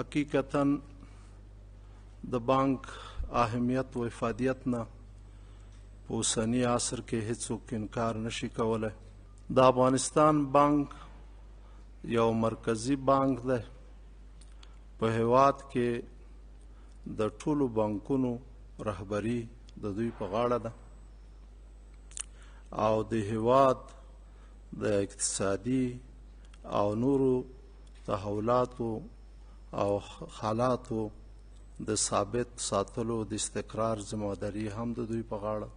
حقیقتاً د بانک اهمیت و افادیت نه په اوسني عصر کې هیڅوک انکار نشي کولی. د افغانستان بانک یو مرکزی بانک دی. په هیواد کې د ټولو بانکونو رهبري د دوی په غاړه ده او د هیواد د اقتصادي او نورو تحولاتو او حالاتو د ثابت ساتلو د استقرار ذمہواري هم د دوی په غاړه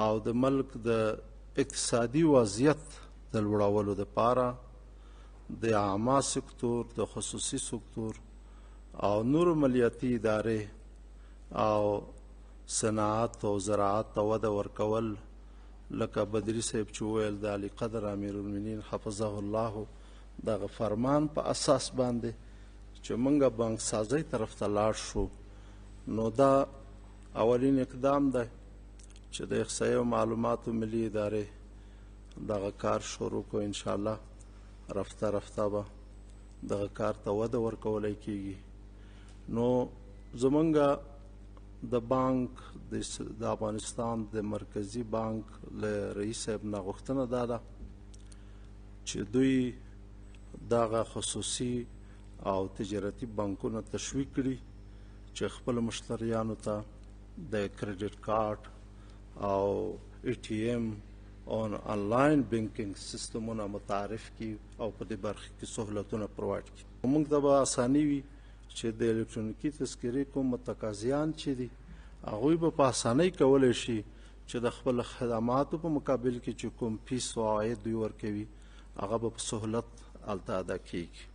او د ملک د اقتصادي وضعیت د لوړولو دپاره د عامه سکتور د خصوصي سکتور او نورو مالیاتي ادارې او صنعت او زراعت ته وده ورکول لکه بدري صاحب چې وویل د علي قدر امیرالمؤمنین حفظه الله دغه فرمان په اساس باندې چې موږ بانک سازۍ طرف ته لاړ شو، نو دا اولین اقدام دی چې د احصایې او معلوماتو ملي ادارې دغه کار شروع کړو. انشاءالله رفته رفته به دغه کار ته وده ورکولی کیږي. نو زمونږ د بانک د افغانستان د مرکزی بانک له رئیس صاحب نه غوښتنه دا ده چې دوی دغه خصوصي او تجارتي بانکونه تشویق کړي چې خپل مشتریانو ته د کریډټ کارت او ای ټي ایم او آنلاین بینکینګ سیستمونه متعارف کړي او په دې برخه کې سهولتونه پرووایډ کړي. موږ ته به اساني وي چې د الکترونیکي تذکرې کوم متقاضیان چې دي هغوی به په اسانۍ کولی شي چې د خپل خدماتو په مقابل کې چې کوم فیس او عاید دوی ورکوي هغه به په سهولت هلته ادا کیږي.